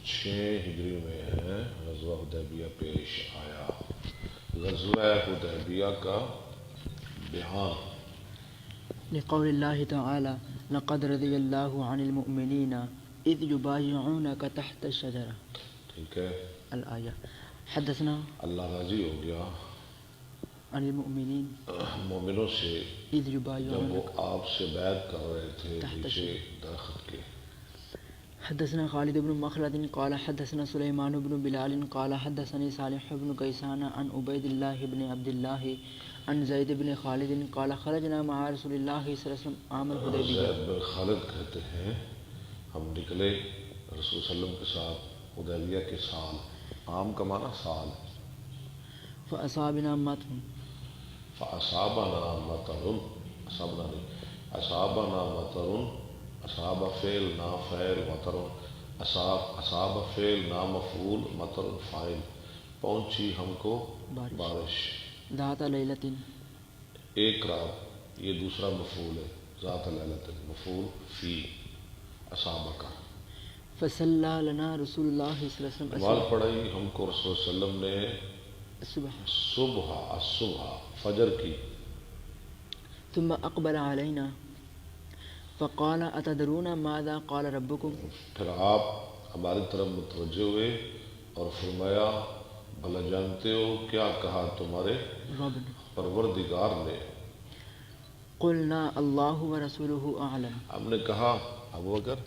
6 ہجری میں ہے غزوہ حدیبیہ پیش آیا. غزوہ حدیبیہ کا بیان لقول اللہ تعالی لقد رضی اللہ عن المؤمنین اذ یبایعونک تحت الشجرہ. ٹھیک ہے. الآیہ. حدثنا اللہ راضی ہو گیا عن المؤمنین مومنوں سے اذ جب وہ یبایعونک. آپ سے بیعت کر رہے تھے نیچے درخت کے. حدثنا خالد بن مخلد قال حدثنا سلیمان بن بلال قال حدثني صالح بن كيسان عن عبيد الله بن عبد الله عن زید بن خالد قال خرجنا مع رسول الله صلی اللہ علیہ وسلم عام الحدیبیہ. زید بن خالد کہتے ہیں ہم نکلے رسول صلی اللہ علیہ وسلم کے ساتھ حدیبیہ کے سال. عام کا معنی سال. فاصابنا مطر. فاصابنا مطر. اصابنا نہیں اصابنا مطر. اصاب فعل نا فعل مطر. اصاب فعل نا مفعول مطر فاعل. پہنچی ہم کو بارش. ذات لیلۃ. ایک رات یہ دوسرا مفعول ہے. ذات لیلۃ مفعول فی اصاب کا. فصلی لنا رسول اللہ صلی اللہ علیہ نماز وسلم پڑھائی ہم کو رسول صلی اللہ علیہ وسلم نے الصبح صبح فجر کی. ثم اقبل علینا فقال اتدرون ماذا قال ربکم. پھر آپ ہماری طرف متوجہ ہوئے اور فرمایا بھلا جانتے ہو کیا کہا تمہارے رب. پروردگار نے. قلنا اللہ ورسولہ اعلم. ہم نے کہا ابوبکر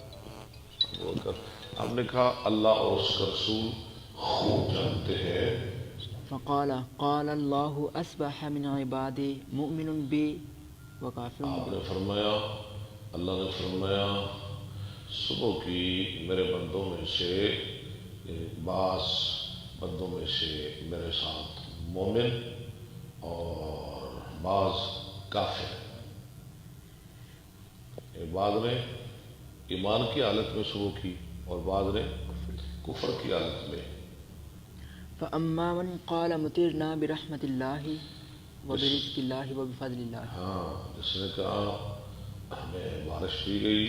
ہم نے کہا اللہ اور اس کا رسول خوب جانتے ہیں. فقال قال اللہ اصبح من عبادی مؤمن بی وکافر آپ بی. نے فرمایا اللہ نے فرمایا صبح کی میرے بندوں میں سے بعض بندوں میں سے میرے ساتھ مومن اور بعض کافر. بعض نے ایمان کی حالت میں صبح کی اور بعض نے کفر کی حالت میں. فاما من قال مطرنا برحمت اللہ وبرزق اللہ وبفضل اللہ. ہاں جس نے کہا ہمیں بارش دی گئی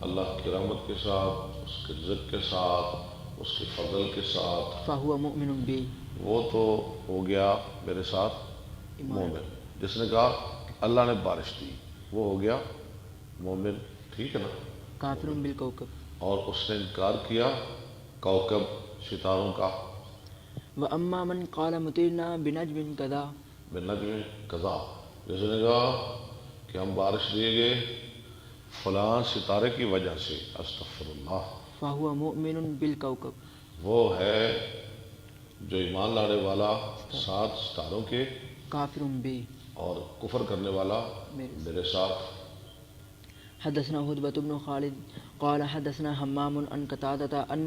اللہ کی رحمت کے ساتھ اس کے رزق کے ساتھ اس کے فضل کے ساتھ فہو مؤمن بی. وہ تو ہو گیا میرے ساتھ مومن. جس نے کہا اللہ نے بارش دی وہ ہو گیا مومن. ٹھیک ہے نا. کافر بالکوكب. اور اس نے انکار کیا کوكب ستاروں کا. واما من قال مطرنا بنجم كذا. بنجم قضا. جس نے کہا کہ ہم بارش دیے گئے فلاں ستارے کی وجہ سے استغفر اللہ. فہو مؤمن بالکوكب. وہ ہے جو ایمان لانے والا 7 ستاروں کے کافر بی. اور کفر کرنے والا میرے ساتھ. حدثنا حدبة بن خالد قال حدثنا حمام عن قتادة ان